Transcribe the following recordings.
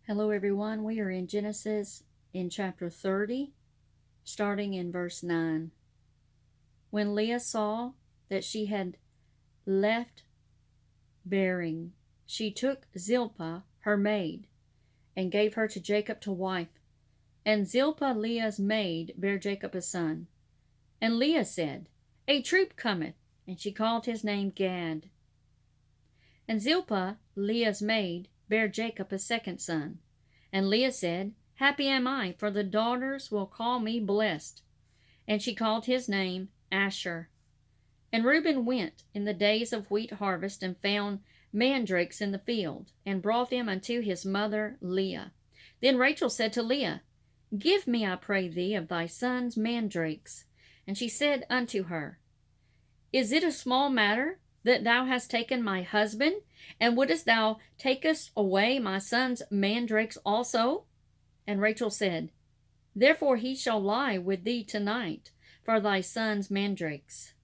Hello, everyone. We are in Genesis in chapter 30, starting in verse 9. When Leah saw that she had left bearing, she took Zilpah, her maid, and gave her to Jacob to wife. And Zilpah, Leah's maid, bare Jacob a son. And Leah said, A troop cometh, and she called his name Gad. And Zilpah, Leah's maid, bare Jacob a second son. And Leah said, Happy am I, for the daughters will call me blessed. And she called his name Asher. And Reuben went in the days of wheat harvest, and found mandrakes in the field, and brought them unto his mother Leah. Then Rachel said to Leah, Give me, I pray thee, of thy son's mandrakes. And she said unto her, Is it a small matter that thou hast taken my husband? And wouldest thou takest away my son's mandrakes also? And Rachel said, Therefore he shall lie with thee tonight for thy son's mandrakes.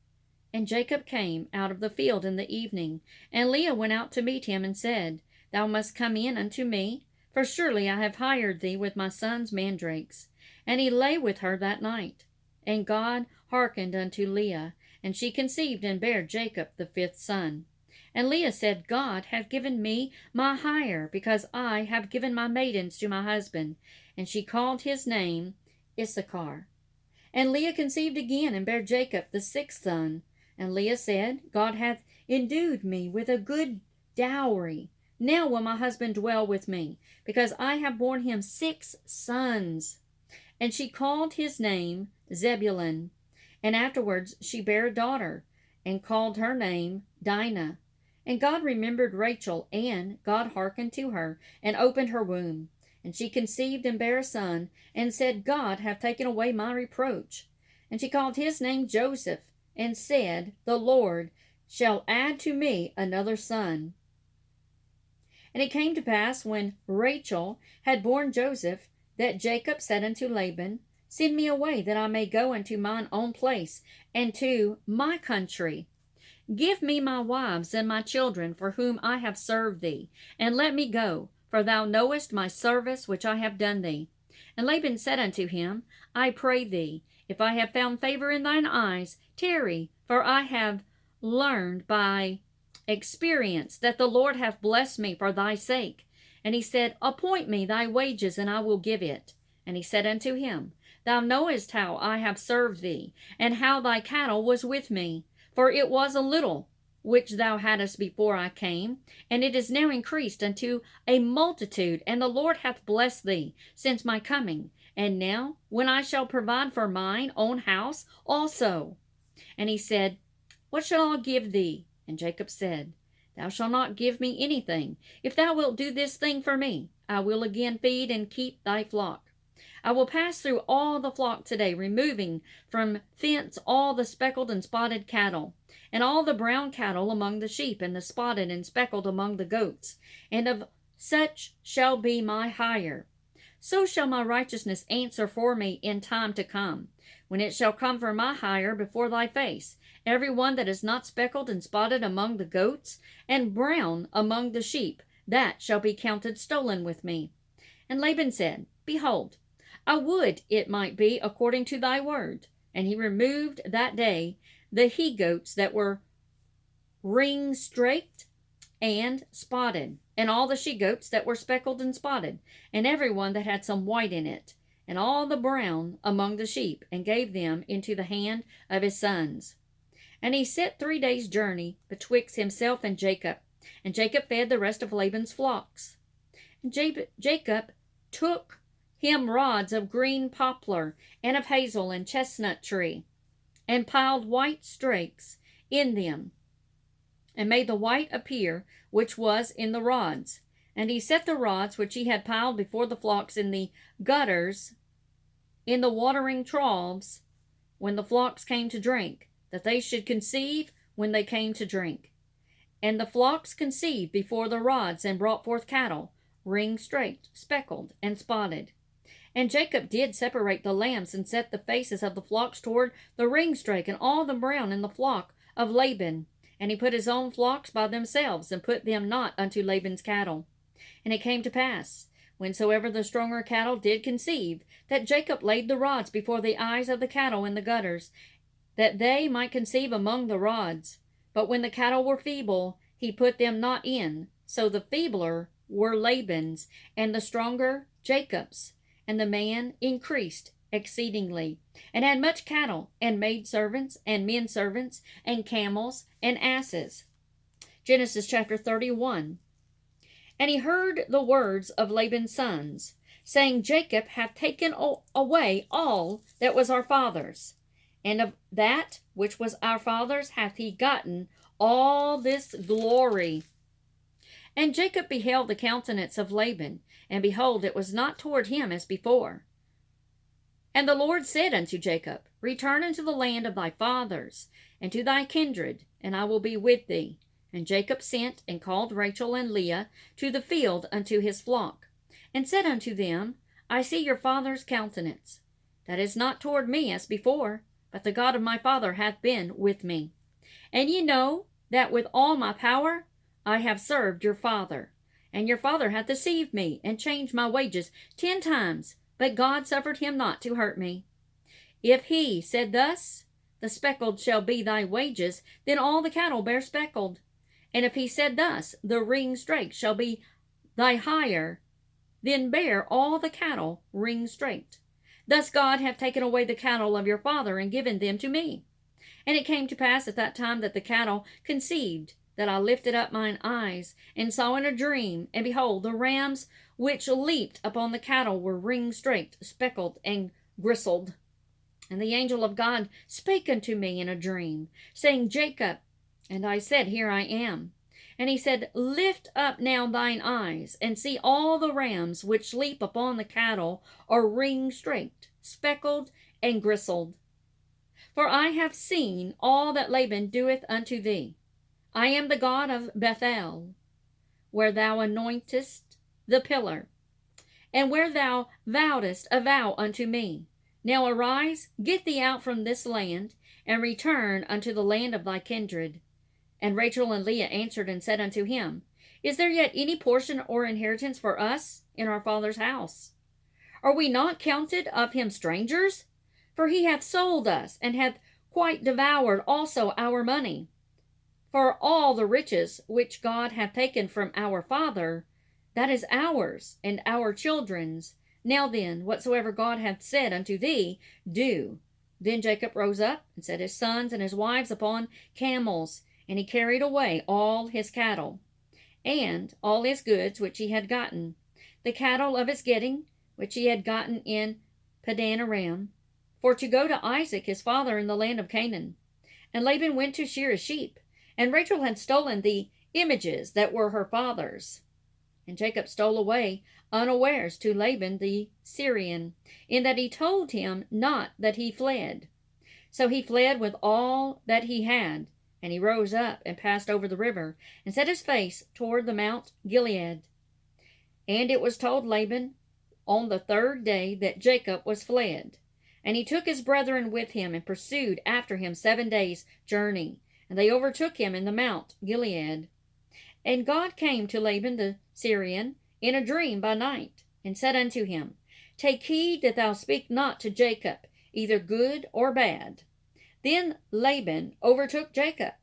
And Jacob came out of the field in the evening, and Leah went out to meet him, and said, Thou must come in unto me, for surely I have hired thee with my son's mandrakes. And he lay with her that night. And God hearkened unto Leah, and she conceived and bare Jacob the fifth son. And Leah said, God hath given me my hire, because I have given my maidens to my husband. And she called his name Issachar. And Leah conceived again, and bare Jacob the sixth son. And Leah said, God hath endued me with a good dowry. Now will my husband dwell with me, because I have borne him 6 sons. And she called his name Zebulun. And afterwards she bare a daughter, and called her name Dinah. And God remembered Rachel, and God hearkened to her, and opened her womb. And she conceived and bare a son, and said, God hath taken away my reproach. And she called his name Joseph, and said, The Lord shall add to me another son. And it came to pass, when Rachel had borne Joseph, that Jacob said unto Laban, Send me away, that I may go unto mine own place, and to my country. Give me my wives and my children, for whom I have served thee, and let me go, for thou knowest my service which I have done thee. And Laban said unto him, I pray thee, if I have found favor in thine eyes, tarry, for I have learned by experience that the Lord hath blessed me for thy sake. And he said, Appoint me thy wages, and I will give it. And he said unto him, Thou knowest how I have served thee, and how thy cattle was with me. For it was a little which thou hadst before I came, and it is now increased unto a multitude, and the Lord hath blessed thee since my coming. And now, when I shall provide for mine own house also. And he said, What shall I give thee? And Jacob said, Thou shalt not give me anything. If thou wilt do this thing for me, I will again feed and keep thy flock. I will pass through all the flock today, removing from thence all the speckled and spotted cattle, and all the brown cattle among the sheep, and the spotted and speckled among the goats, and of such shall be my hire. So shall my righteousness answer for me in time to come, when it shall come for my hire before thy face. Every one that is not speckled and spotted among the goats, and brown among the sheep, that shall be counted stolen with me. And Laban said, Behold, I would it might be according to thy word. And he removed that day the he-goats that were ring-straked and spotted, and all the she-goats that were speckled and spotted, and every one that had some white in it, and all the brown among the sheep, and gave them into the hand of his sons. And he set 3 days' journey betwixt himself and Jacob fed the rest of Laban's flocks. And Jacob took him rods of green poplar, and of hazel and chestnut tree, and piled white strakes in them, and made the white appear which was in the rods. And he set the rods which he had piled before the flocks in the gutters, in the watering troughs, when the flocks came to drink, that they should conceive when they came to drink. And the flocks conceived before the rods, and brought forth cattle, ring-straked, speckled, and spotted. And Jacob did separate the lambs, and set the faces of the flocks toward the ring-strake, and all the brown in the flock of Laban. And he put his own flocks by themselves, and put them not unto Laban's cattle. And it came to pass, whensoever the stronger cattle did conceive, that Jacob laid the rods before the eyes of the cattle in the gutters, that they might conceive among the rods. But when the cattle were feeble, he put them not in. So the feebler were Laban's, and the stronger Jacob's. And the man increased exceedingly, and had much cattle, and maidservants, and men servants, and camels, and asses. Genesis chapter 31. And he heard the words of Laban's sons, saying, Jacob hath taken away all that was our father's, and of that which was our father's hath he gotten all this glory. And Jacob beheld the countenance of Laban, and behold, it was not toward him as before. And the Lord said unto Jacob, Return unto the land of thy fathers, and to thy kindred, and I will be with thee. And Jacob sent and called Rachel and Leah to the field unto his flock, and said unto them, I see your father's countenance, that is not toward me as before, but the God of my father hath been with me. And ye know that with all my power I have served your father. And your father hath deceived me, and changed my wages 10 times, but God suffered him not to hurt me. If he said thus, The speckled shall be thy wages, then all the cattle bear speckled. And if he said thus, The ring straight shall be thy hire, then bear all the cattle ring straight. Thus God hath taken away the cattle of your father, and given them to me. And it came to pass at that time that the cattle conceived, that I lifted up mine eyes, and saw in a dream, and behold, the rams which leaped upon the cattle were ring straight, speckled, and gristled. And the angel of God spake unto me in a dream, saying, Jacob. And I said, Here I am. And he said, Lift up now thine eyes, and see all the rams which leap upon the cattle are ring straight, speckled, and gristled. For I have seen all that Laban doeth unto thee. I am the God of Bethel, where thou anointest the pillar, and where thou vowedest a vow unto me. Now arise, get thee out from this land, and return unto the land of thy kindred. And Rachel and Leah answered and said unto him, Is there yet any portion or inheritance for us in our father's house? Are we not counted of him strangers? For he hath sold us, and hath quite devoured also our money. For all the riches which God hath taken from our father, that is ours, and our children's. Now then, whatsoever God hath said unto thee, do. Then Jacob rose up, and set his sons and his wives upon camels, and he carried away all his cattle, and all his goods which he had gotten, the cattle of his getting, which he had gotten in Padan Aram, for to go to Isaac his father in the land of Canaan. And Laban went to shear his sheep, and Rachel had stolen the images that were her father's. And Jacob stole away unawares to Laban the Syrian, in that he told him not that he fled. So he fled with all that he had, and he rose up and passed over the river, and set his face toward the Mount Gilead. And it was told Laban on the 3rd day that Jacob was fled. And he took his brethren with him, and pursued after him 7 days' journey. And they overtook him in the Mount Gilead. And God came to Laban the Syrian in a dream by night, and said unto him, Take heed that thou speak not to Jacob, either good or bad. Then Laban overtook Jacob.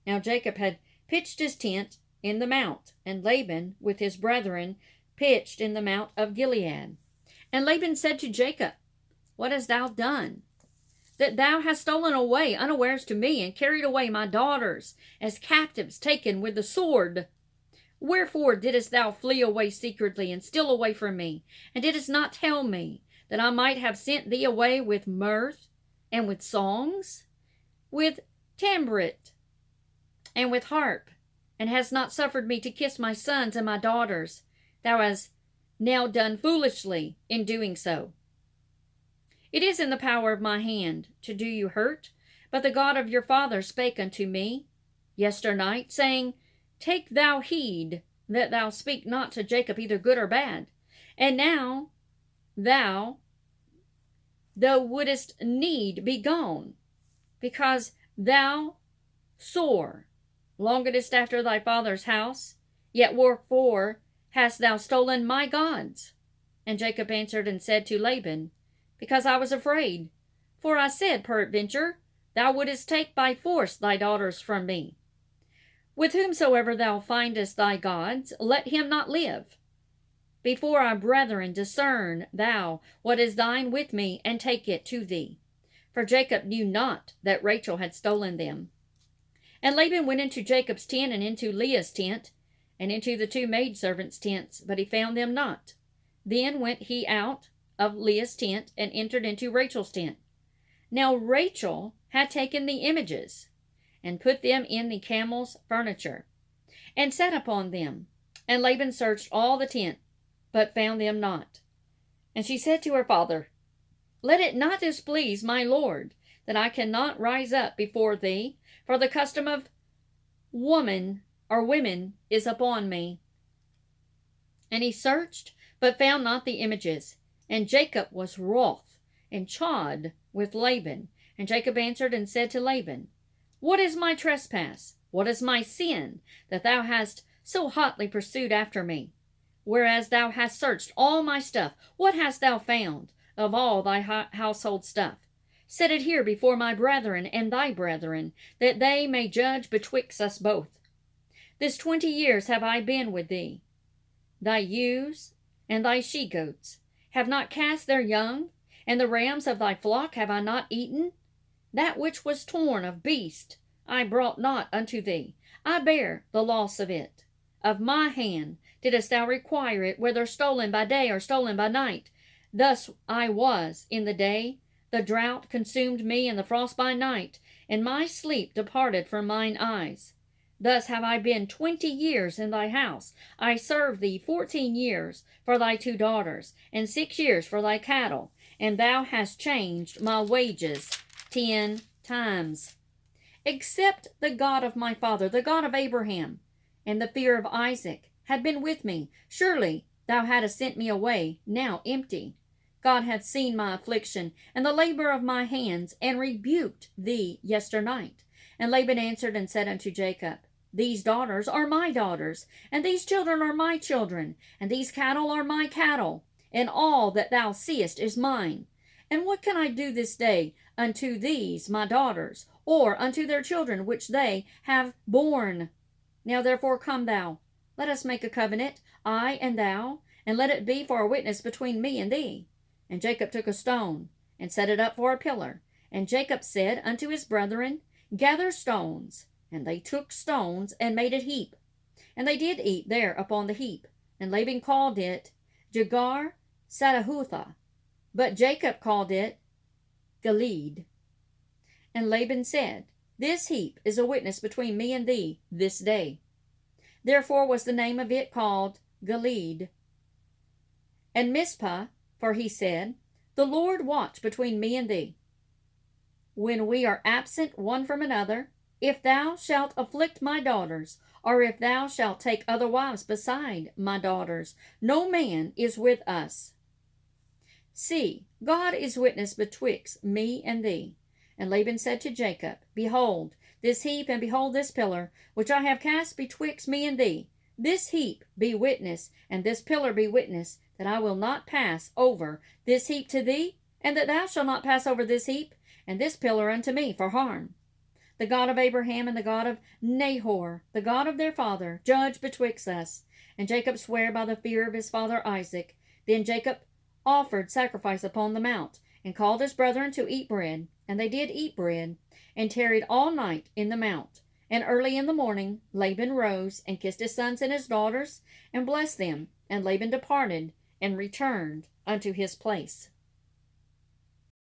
Now Jacob had pitched his tent in the mount, and Laban with his brethren pitched in the Mount of Gilead. And Laban said to Jacob, What hast thou done, that thou hast stolen away unawares to me, and carried away my daughters as captives taken with the sword? Wherefore didst thou flee away secretly, and steal away from me, and didst not tell me, that I might have sent thee away with mirth, and with songs, with tambret, and with harp, and hast not suffered me to kiss my sons and my daughters? Thou hast now done foolishly in doing so. It is in the power of my hand to do you hurt, but the God of your father spake unto me yesternight, saying, Take thou heed that thou speak not to Jacob either good or bad. And now thou wouldest need be gone, because thou sore longedest after thy father's house. Yet wherefore hast thou stolen my gods? And Jacob answered and said to Laban, Because I was afraid. For I said, Peradventure, thou wouldest take by force thy daughters from me. With whomsoever thou findest thy gods, let him not live. Before our brethren discern thou what is thine with me, and take it to thee. For Jacob knew not that Rachel had stolen them. And Laban went into Jacob's tent, and into Leah's tent, and into the two maidservants' tents, but he found them not. Then went he out of Leah's tent, and entered into Rachel's tent. Now Rachel had taken the images, and put them in the camel's furniture, and sat upon them. And Laban searched all the tent, but found them not. And she said to her father, Let it not displease my lord, that I cannot rise up before thee, for the custom of women is upon me. And he searched, but found not the images. And Jacob was wroth, and chid with Laban. And Jacob answered and said to Laban, What is my trespass? What is my sin, that thou hast so hotly pursued after me? Whereas thou hast searched all my stuff, what hast thou found of all thy household stuff? Set it here before my brethren and thy brethren, that they may judge betwixt us both. This 20 years have I been with thee. Thy ewes and thy she-goats have not cast their young, and the rams of thy flock have I not eaten? That which was torn of beast I brought not unto thee. I bear the loss of it. Of my hand didst thou require it, whether stolen by day or stolen by night. Thus I was in the day, the drought consumed me, and the frost by night, and my sleep departed from mine eyes. Thus have I been 20 years in thy house. I served thee 14 years for thy 2 daughters, and 6 years for thy cattle, and thou hast changed my wages 10 times. Except the God of my father, the God of Abraham, and the fear of Isaac, had been with me, surely thou hadst sent me away now empty. God hath seen my affliction and the labor of my hands, and rebuked thee yesternight. And Laban answered and said unto Jacob, These daughters are my daughters, and these children are my children, and these cattle are my cattle, and all that thou seest is mine. And what can I do this day unto these my daughters, or unto their children which they have borne? Now therefore come thou, let us make a covenant, I and thou, and let it be for a witness between me and thee. And Jacob took a stone, and set it up for a pillar. And Jacob said unto his brethren, Gather stones. And they took stones, and made a heap. And they did eat there upon the heap. And Laban called it Jegar Sahadutha, but Jacob called it Gilead. And Laban said, This heap is a witness between me and thee this day. Therefore was the name of it called Gilead. And Mizpah, for he said, The Lord watch between me and thee, when we are absent one from another. If thou shalt afflict my daughters, or if thou shalt take other wives beside my daughters, no man is with us. See, God is witness betwixt me and thee. And Laban said to Jacob, Behold this heap, and behold this pillar, which I have cast betwixt me and thee. This heap be witness, and this pillar be witness, that I will not pass over this heap to thee, and that thou shalt not pass over this heap and this pillar unto me for harm. The God of Abraham and the God of Nahor, the God of their father, judge betwixt us. And Jacob sware by the fear of his father Isaac. Then Jacob offered sacrifice upon the mount, and called his brethren to eat bread. And they did eat bread, and tarried all night in the mount. And early in the morning Laban rose, and kissed his sons and his daughters, and blessed them. And Laban departed, and returned unto his place.